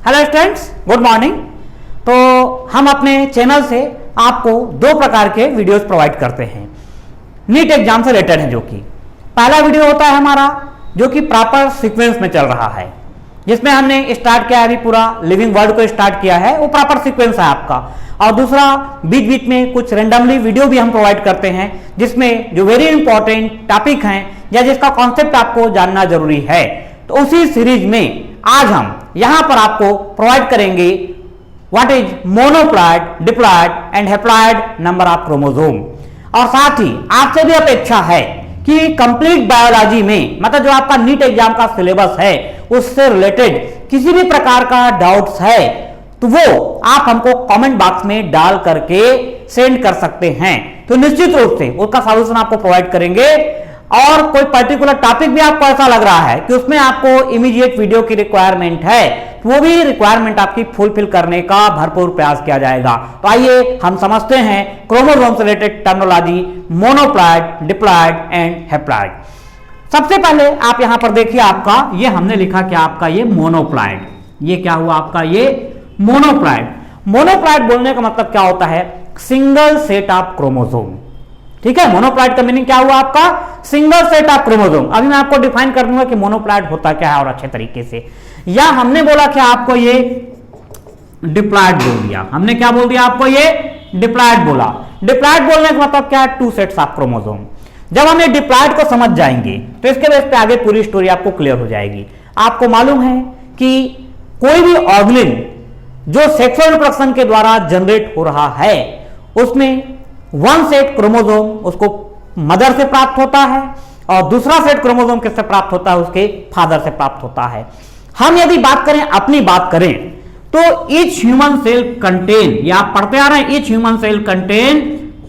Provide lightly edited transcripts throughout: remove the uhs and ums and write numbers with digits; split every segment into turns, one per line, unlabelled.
Hello students, good morning. तो हम अपने चैनल से आपको दो प्रकार के वीडियोस प्रोवाइड करते हैं, नीट एग्जाम से रिलेटेड है। जो कि पहला वीडियो होता है हमारा जो कि प्रॉपर सीक्वेंस में चल रहा है, जिसमें हमने स्टार्ट किया है, अभी पूरा लिविंग वर्ड को स्टार्ट किया है, वो प्रॉपर सीक्वेंस है आपका। और दूसरा बीच बीच में कुछ रेंडमली वीडियो भी हम प्रोवाइड करते हैं, जिसमें जो वेरी इंपॉर्टेंट टॉपिक हैं या जिसका कॉन्सेप्ट आपको जानना जरूरी है। तो उसी सीरीज में आज हम यहां पर आपको प्रोवाइड करेंगे what is monoploid, diploid and haploid number of chromosome. और साथ ही आपसे भी अपेक्षा है कि कंप्लीट बायोलॉजी में, मतलब जो आपका नीट एग्जाम का सिलेबस है उससे रिलेटेड किसी भी प्रकार का डाउट्स है तो वो आप हमको कमेंट बॉक्स में डाल करके सेंड कर सकते हैं। तो निश्चित रूप से उसका सॉल्यूशन आपको प्रोवाइड करेंगे। और कोई पर्टिकुलर टॉपिक भी आपको ऐसा लग रहा है कि उसमें आपको इमीडिएट वीडियो की रिक्वायरमेंट है, तो वो भी रिक्वायरमेंट आपकी फुलफिल करने का भरपूर प्रयास किया जाएगा। तो आइए हम समझते हैं क्रोमोसोम से related terminology monoploid, diploid and haploid. सबसे पहले आप यहां पर देखिए, आपका ये हमने लिखा कि आपका ये मोनोप्लॉइड, ये क्या हुआ आपका ये मोनोप्लॉइड। मोनोप्लॉइड बोलने का मतलब क्या होता है? Single set of chromosome. ठीक है, मोनोप्लॉइड का मीनिंग क्या हुआ आपका? Single set of chromosome. अभी मैं आपको डिफाइन कर दूंगा कि मोनोप्लॉइड होता क्या है और अच्छे तरीके से। या हमने बोला कि आपको ये डिप्लॉइड बोल दिया, हमने क्या बोल दिया आपको? ये डिप्लॉइड बोला। डिप्लॉइड बोलने का मतलब क्या है? Two sets of chromosome. जब हम ये डिप्लॉइड को समझ जाएंगे तो इसके बेस पे आगे पूरी स्टोरी आपको क्लियर हो जाएगी। आपको मालूम है कि कोई भी ऑर्गेनिज्म जो सेक्सुअल रिप्रोडक्शन के द्वारा जनरेट हो रहा है उसमें वन सेट क्रोमोसोम उसको मदर से प्राप्त होता है और दूसरा सेट क्रोमोसोम किससे प्राप्त होता है? उसके फादर से प्राप्त होता है। हम यदि बात करें, अपनी बात करें तो ईच ह्यूमन सेल कंटेन, या आप पढ़ते आ रहे हैं, each human cell contain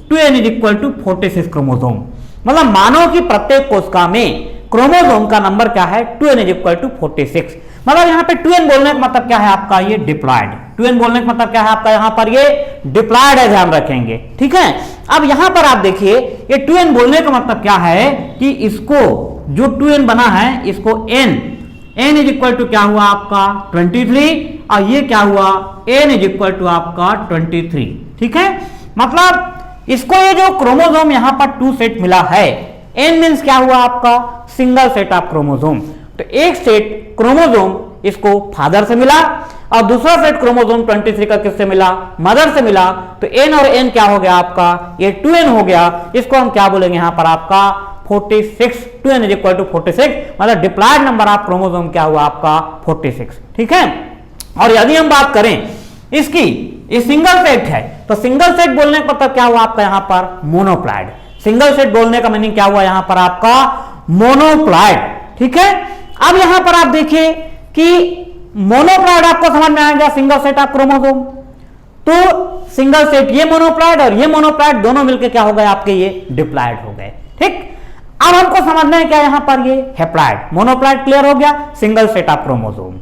2n = 46 chromosome. मतलब मानव की प्रत्येक कोशिका में क्रोमोसोम का नंबर क्या है? 2n = 46। मतलब यहाँ पे 2n बोलने का मतलब क्या है आपका? ये डिप्लॉइड। 2n बोलने का मतलब क्या है आपका? यहाँ पर ये डिप्लॉइड है, ध्यान रखेंगे। ठीक है, अब यहां पर आप देखिए, ये 2n बोलने का मतलब क्या है कि इसको जो 2n बना है इसको n = क्या हुआ आपका? 23। और ये क्या हुआ? n = आपका 23। ठीक है, मतलब इसको ये जो क्रोमोसोम यहां पर 2 सेट मिला है, n मींस क्या हुआ आपका? Single set of chromosome. तो एक सेट क्रोमोसोम इसको फादर से मिला और दूसरा सेट क्रोमोसोम 23 का किससे मिला? मदर से मिला। तो n और n क्या हो गया आपका? ये 2n हो गया। इसको हम क्या बोलेंगे यहां पर आपका? 46। 2n = 46, मतलब डिप्लॉइड नंबर ऑफ क्रोमोसोम क्या हुआ आपका? 46। ठीक है, और यदि हम बात करें इसकी, ये सिंगल सेट है, तो सिंगल सेट बोलने का मतलब क्या हुआ आपका यहां पर? मोनोप्लॉइड। सिंगल सेट बोलने का मीनिंग क्या हुआ यहां पर आपका? मोनोप्लॉइड। ठीक है, अब यहां पर आप देखिए कि मोनोप्लॉइड आपको समझ में आ गया, सिंगल सेट ऑफ क्रोमोसोम। तो सिंगल सेट ये मोनोप्लॉइड और ये मोनोप्लॉइड दोनों मिलकर क्या हो गए आपके? ये डिप्लॉइड हो गए। ठीक, अब हमको समझना है क्या यहां पर? ये हैप्लॉइड। मोनोप्लॉइड क्लियर हो गया, single set of chromosome.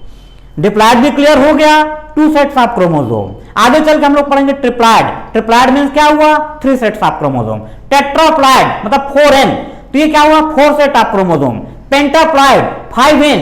Diploid भी क्लियर हो गया, 2 सेट्स ऑफ क्रोमोसोम। आगे चल के हम लोग पढ़ेंगे ट्रिप्लॉइड। ट्रिप्लॉइड मींस क्या हुआ? 3 सेट्स ऑफ क्रोमोसोम। टेट्राप्लॉइड मतलब 4n, तो ये क्या हुआ? 4 set of chromosome. Pentaploid 5n,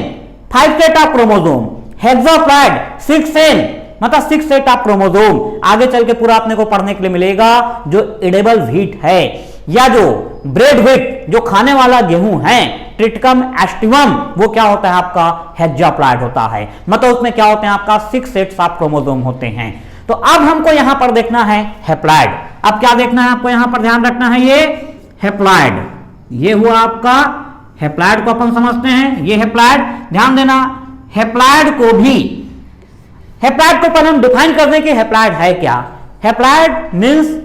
5 set of chromosome. Hexaploid 6n, मतलब 6 सेट ऑफ क्रोमोसोम। आगे चल के पूरा अपने को पढ़ने के लिए मिलेगा। जो एडिबल व्हीट है या जो ब्रेड व्हीट, जो खाने वाला गेहूं है, ट्रिटिकम एस्टिवम, वो क्या होता है आपका? हेक्साप्लॉइड होता है। मतलब उसमें क्या होते हैं आपका? 6 सेट्स ऑफ क्रोमोसोम होते हैं। तो अब हमको यहां पर देखना है हैप्लॉइड। अब क्या देखना है आपको यहां पर? ध्यान रखना है, ये हैप्लॉइड, ये हुआ आपका हैप्लॉइड को अपन समझते हैं। ये हैप्लॉइड, ध्यान देना, हैप्लॉइड को भी, हैप्लॉइड को पहले हम डिफाइन कर दें कि हैप्लॉइड है क्या। Haploid means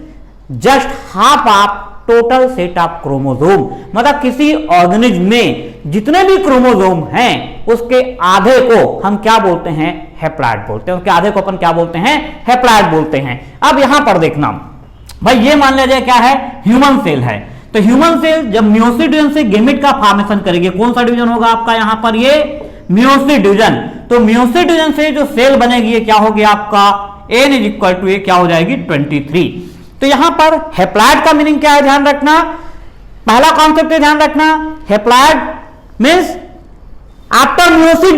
just half of total set of chromosome. मतलब किसी ऑर्गेनिज्म में जितने भी क्रोमोसोम हैं उसके आधे को हम क्या बोलते हैं? हैप्लॉइड बोलते हैं। उसके आधे को अपन क्या बोलते हैं? हैप्लॉइड बोलते हैं। अब यहां पर देखना भाई, ये मान लीजिए क्या है? ह्यूमन सेल है। तो ह्यूमन सेल जब मियोसिस डिवीजन से गैमेट का फॉर्मेशन करेंगे, कौन सा डिवीजन होगा आपका यहां पर? ये मियोसिस डिवीजन। तो मियोसिस डिवीजन से जो सेल बनेगी ये क्या होगी आपका? n = ये क्या हो जाएगी? 23। तो यहां पर हैप्लॉइड का मीनिंग क्या है? ध्यान रखना, पहला कॉन्सेप्ट ध्यान रखना, haploid means after meiosis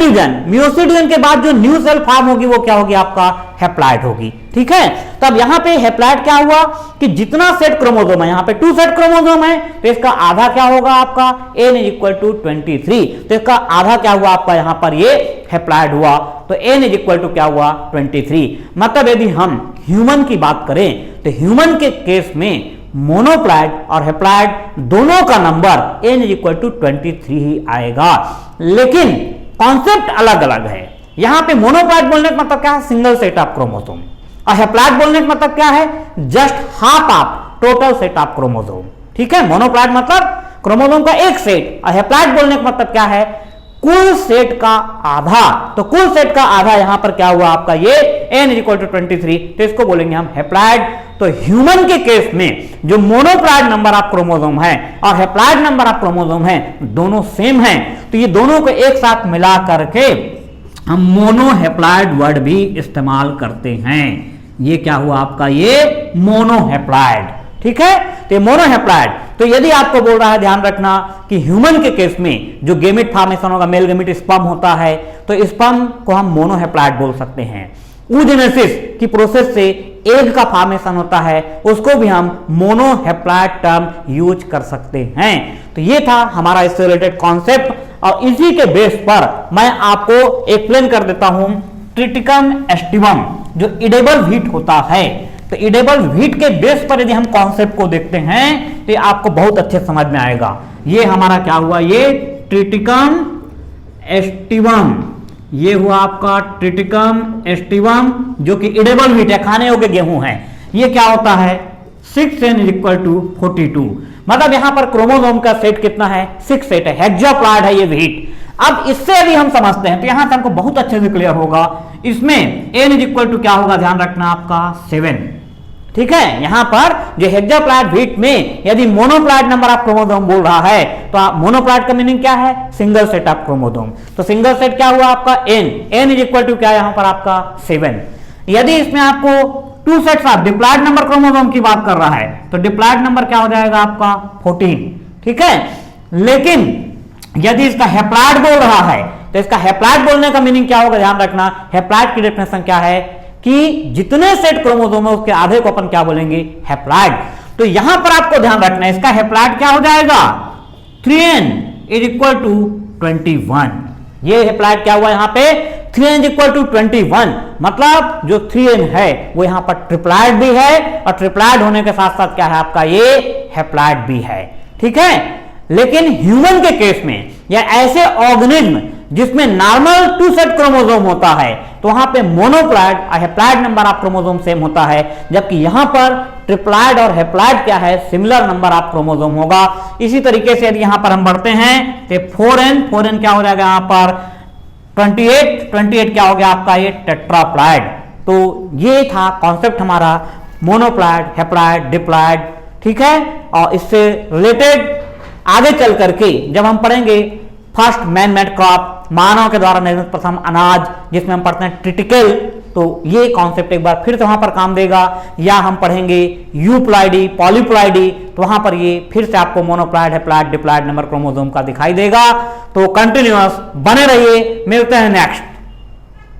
division के बाद जो न्यू सेल फॉर्म होगी वो क्या होगी, आपका हैप्लॉइड होगी। ठीक है, तब यहां पे हैप्लॉइड क्या हुआ कि जितना सेट क्रोमोसोम है, यहां पे 2 सेट क्रोमोसोम है, तो इसका आधा क्या होगा आपका n = 23, तो इसका आधा क्या हुआ आपका यहां पर ये हैप्लॉइड हुआ, तो n = क्या हुआ 23। मतलब यदि हम ह्यूमन की बात करें तो ह्यूमन के केस में मोनोप्लॉइड और हैप्लॉइड दोनों का नंबर n = 23 ही आएगा, लेकिन कॉन्सेप्ट अलग अलग है। यहां पे मोनोप्लॉइड बोलने का मतलब क्या है, सिंगल सेट ऑफ क्रोमोसोम, और हैप्लॉइड बोलने का मतलब क्या है, just half of total set of chromosome. ठीक है, मोनोप्लॉइड मतलब क्रोमोसोम का एक सेट, और हैप्लॉइड बोलने का मतलब क्या है, कुल सेट का आधा। तो कुल सेट का आधा यहां पर क्या हुआ आपका ये n = 23, तो इसको बोलेंगे हम हैप्लॉइड। तो ह्यूमन के केस में जो मोनोप्लॉइड नंबर ऑफ क्रोमोसोम है और हैप्लॉइड नंबर ऑफ क्रोमोसोम है दोनों सेम हैं, तो ये दोनों को एक साथ मिला करके हम मोनोहैप्लॉइड वर्ड भी इस्तेमाल करते हैं। ये क्या हुआ आपका ये मोनोहैप्लॉइड। ठीक है, तो मोनोहैप्लॉइड। तो यदि आपको बोल रहा है ध्यान रखना कि ह्यूमन के केस में जो गेमिट फॉर्मेशन होगा, मेल गेमिट स्पर्म होता है, तो स्पर्म को हम मोनोहैप्लॉइड बोल सकते हैं। oogenesis की प्रोसेस से एग का फॉर्मेशन होता है, उसको भी हम मोनोहैप्लॉइड टर्म यूज कर सकते हैं। तो ये था हमारा इससे रिलेटेड कॉन्सेप्ट, और इसी के बेस पर मैं आपको एक्सप्लेन कर देता हूं ट्रिटिकम एस्टिवम जो इडेबल व्हीट होता है। तो इडेबल व्हीट के बेस पर यदि हम कॉन्सेप्ट को देखते हैं तो आपको बहुत अच्छे समझ में आएगा। ये हमारा क्या हुआ, ये ट्रिटिकम एस्टिवम, ये हुआ आपका ट्रिटिकम एस्टिवम जो कि इडेबल व्हीट है, खाने योग्य गेहूं है। ये क्या होता है 6n = 42, मतलब यहां पर क्रोमोसोम का सेट कितना है, 6 सेट है, हेक्साप्लॉइड है ये व्हीट। अब इससे यदि हम समझते हैं तो यहां से हमको बहुत अच्छे से क्लियर होगा। इसमें n = क्या होगा, ध्यान रखना आपका 7। ठीक है, यहां पर जो हेक्साप्लॉइड व्हीट में यदि मोनोप्लॉइड नंबर ऑफ क्रोमोसोम बोल रहा है तो मोनोप्लॉइड का मीनिंग क्या है, सिंगल सेट ऑफ क्रोमोसोम। तो सिंगल सेट क्या हुआ आपका n = क्या यहां पर आपका 7। यदि इसमें आपको 2 sets of diploid number chromosome की बात कर रहा है तो डिप्लॉइड नंबर क्या हो जाएगा आपका 14। ठीक है, लेकिन यदि इसका हैप्लॉइड बोल रहा है तो इसका हैप्लॉइड बोलने का मीनिंग क्या होगा, ध्यान रखना। हैप्लॉइड की डेफिनेशन क्या है कि जितने सेट क्रोमोसोम है उसके आधे को अपन क्या बोलेंगे, हैप्लॉइड। तो यहां पर आपको ध्यान रखना है इसका हैप्लॉइड क्या हो जाएगा 3n = 21। ये हैप्लॉइड क्या हुआ यहां पे 3n = 21, मतलब जो 3n है वो यहां पर ट्रिप्लॉइड भी है, और ट्रिप्लॉइड होने के साथ साथ क्या है आपका ये हैप्लॉइड भी है। ठीक है, लेकिन ह्यूमन के केस में या ऐसे ऑर्गेनिज्म जिसमें नॉर्मल 2 सेट क्रोमोसोम होता है तो वहां पे मोनोप्लॉइड और haploid number of chromosome same होता है, जबकि यहां पर ट्रिप्लॉइड और हैप्लॉइड क्या है, सिमिलर नंबर ऑफ क्रोमोसोम होगा। इसी तरीके से यदि यहां पर हम बढ़ते हैं तो 4n क्या हो जाएगा यहां पर 28 क्या हो गया आपका ये टेट्राप्लॉइड। तो ये था कॉन्सेप्ट हमारा मोनोप्लॉइड, हैप्लॉइड, डिप्लॉइड। ठीक है, और इससे रिलेटेड आगे चल करके जब हम पढ़ेंगे फर्स्ट मैन मेड क्रॉप, मानव के द्वारा निर्मित प्रथम अनाज, जिसमें हम पढ़ते हैं ट्रिटिकल, तो ये कॉन्सेप्ट एक बार फिर से वहां पर काम देगा। या हम पढ़ेंगे यूप्लॉइडी, पॉलीप्लॉइडी, तो वहां पर ये फिर से आपको मोनोप्लॉइड, हैप्लॉइड, डिप्लॉइड नंबर क्रोमोसोम का दिखाई देगा। तो कंटिन्यूअस बने रहिए, मिलते हैं नेक्स्ट।